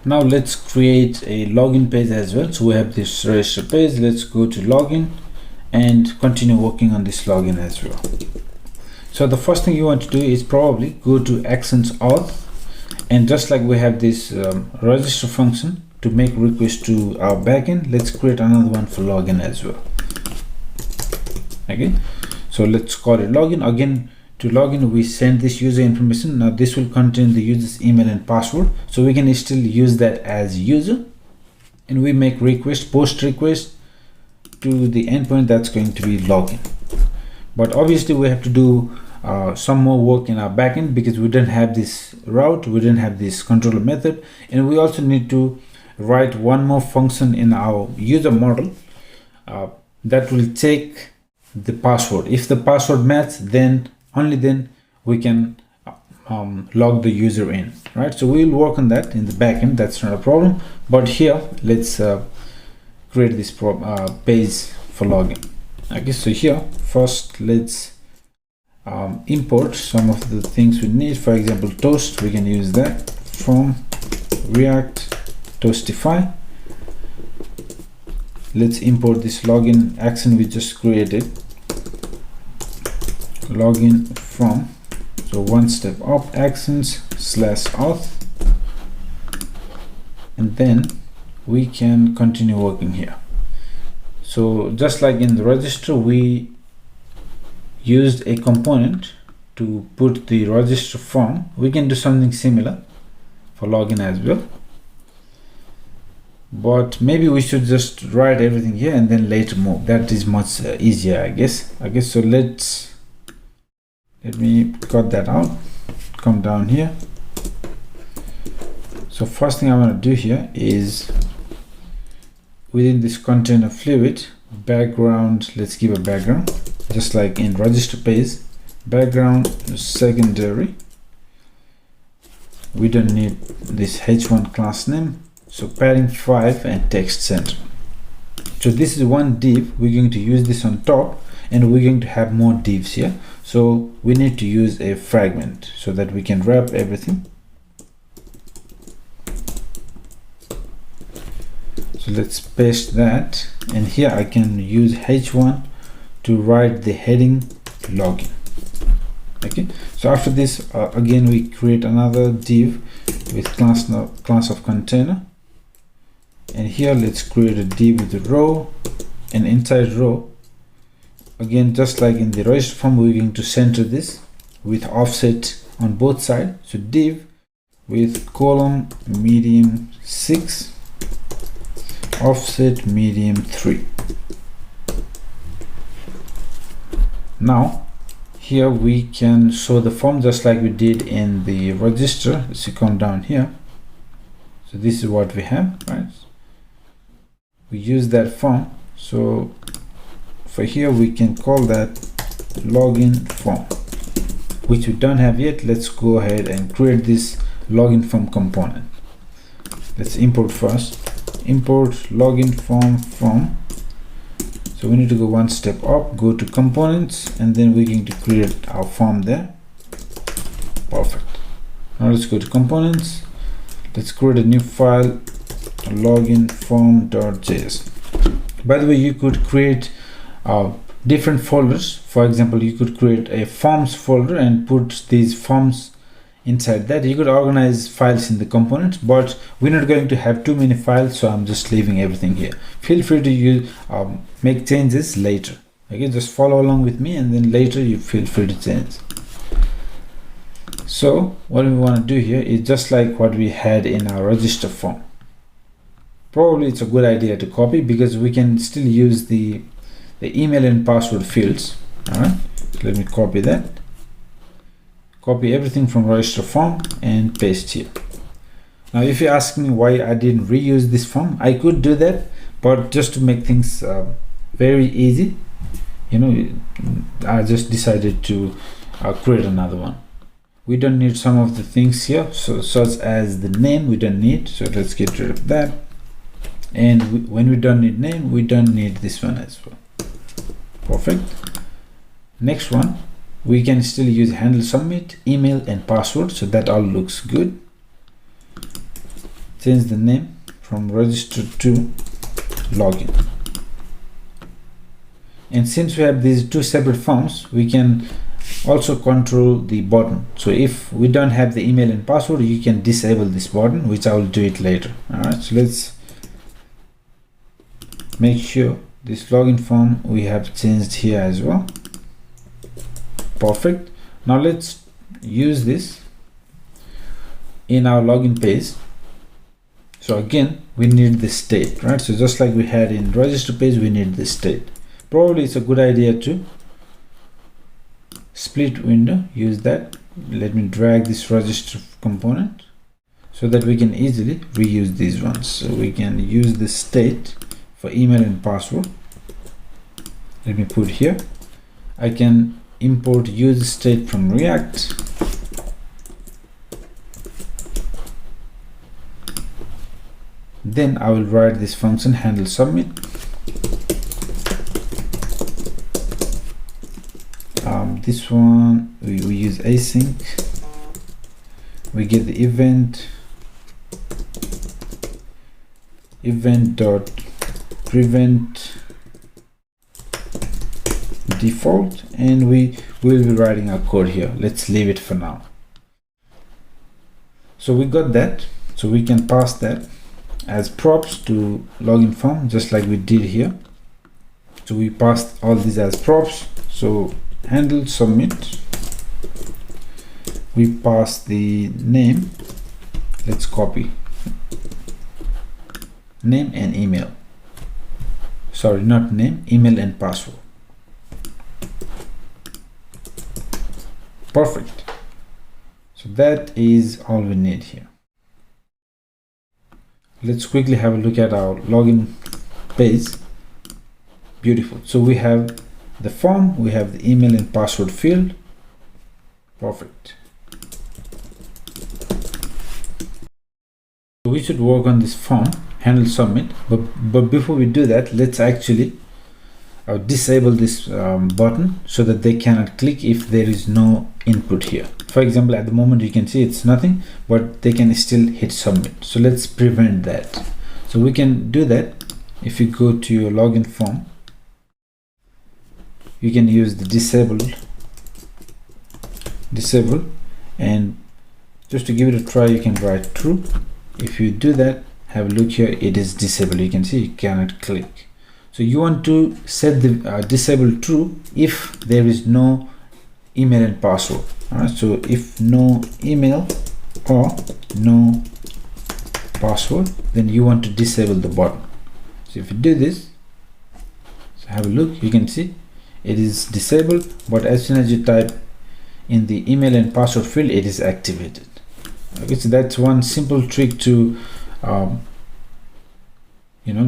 Now let's create a login page as well. So we have this register page. Let's go to login and continue working on this login as well. So the first thing you want to do is probably go to actions auth, and just like we have this register function to make request to our backend, let's create another one for login as well. Okay, so let's call it login. Again, to login we send this user information. Now this will contain the user's email and password, so we can still use that as user, and we make request, post request to the endpoint that's going to be login. But obviously we have to do some more work in our backend because we don't have this route, we don't have this controller method, and we also need to write one more function in our user model that will take the password. If the password matches, then only then we can log the user in, right? So we'll work on that in the backend, that's not a problem. But here let's create this page for login. Okay, so here first let's import some of the things we need. For example, toast, we can use that from React hotel-25. Let's import this login action we just created, login from, so one step up, actions / auth, and then we can continue working here. So just like in the register, we used a component to put the register form, we can do something similar for login as well, but maybe we should just write everything here and then later move. That is much easier, I guess. Okay, so let me cut that out, come down here. So first thing I want to do here is within this container fluid background, let's give a background just like in register page, background secondary. We don't need this h1 class name, so padding 5 and text center. So this is one div, we're going to use this on top, and we're going to have more divs here, so we need to use a fragment so that we can wrap everything. So let's paste that, and here I can use h1 to write the heading login. Okay, so after this again we create another div with class of container, and here let's create a div with a row, and inside row again just like in the register form we're going to center this with offset on both sides. So div with column medium 6, offset medium 3. Now here we can show the form just like we did in the register. Let's come down here. So this is what we have, right? We use that form, so for here we can call that login form, which we don't have yet. Let's go ahead and create this login form component. Let's import first, import login form from. So we need to go one step up, go to components, and then we're going to create our form there. Perfect. Now let's go to components. Let's create a new file, login form.js. By the way, you could create different folders. For example, you could create a forms folder and put these forms inside that. You could organize files in the components, but we're not going to have too many files, so I'm just leaving everything here. Feel free to use make changes later. Okay, just follow along with me, and then later you feel free to change. So what we want to do here is just like what we had in our register form. Probably it's a good idea to copy because we can still use the email and password fields. All right, so let me copy that. Copy everything from register form and paste here. Now if you ask me why I didn't reuse this form, I could do that, but just to make things very easy, you know, I just decided to create another one. We don't need some of the things here, so such as the name we don't need, so let's get rid of that. And when we don't need name, we don't need this one as well. Perfect. Next one, we can still use handle submit, email and password, so that all looks good. change the name from register to login. And since we have these two separate forms, we can also control the button. So if we don't have the email and password, you can disable this button, which I will do it later. All right, so let's make sure this login form we have changed here as well. Perfect. Now let's use this in our login page. So again, we need the state, right? So just like we had in register page, we need the state. Probably it's a good idea to split window, use that. Let me drag this register component so that we can easily reuse these ones. So we can use the state for email and password. Let me put here. I can import use state from React. Then I will write this function handle submit. This one we use async. We get the event dot prevent default, and we will be writing our code here. Let's leave it for now. So we got that, so we can pass that as props to login form, just like we did here. So we passed all these as props. So handle submit, we pass the name. Let's copy name and email, sorry, not name, email and password. Perfect. So that is all we need here. Let's quickly have a look at our login page. Beautiful. So we have the form, we have the email and password field. Perfect. So we should work on this form, handle submit, but before we do that, let's actually disable this button so that they cannot click if there is no input here. For example, at the moment you can see it's nothing, but they can still hit submit. So let's prevent that. So we can do that. If you go to your login form, you can use the disable, and just to give it a try, you can write true. If you do that, have a look here, it is disabled. You can see you cannot click. So you want to set the disable true if there is no email and password. All right, so if no email or no password, then you want to disable the button. So if you do this, so have a look, you can see it is disabled, but as soon as you type in the email and password field, it is activated. Okay, so that's one simple trick to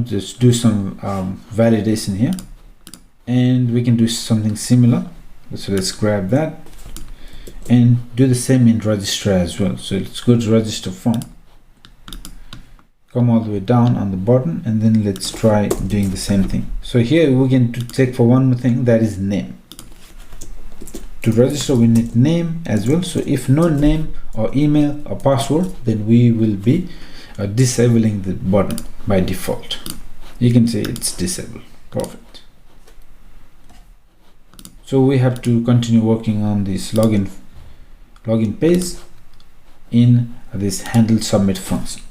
just do some validation here, and we can do something similar. So let's grab that and do the same in register as well. So let's go to register form, come all the way down on the button, and then let's try doing the same thing. So here we can check for one more thing, that is name. To register we need name as well. So if no name or email or password, then we will be disabling the button by default. You can say it's disabled. Perfect. So we have to continue working on this login page in this handle submit function.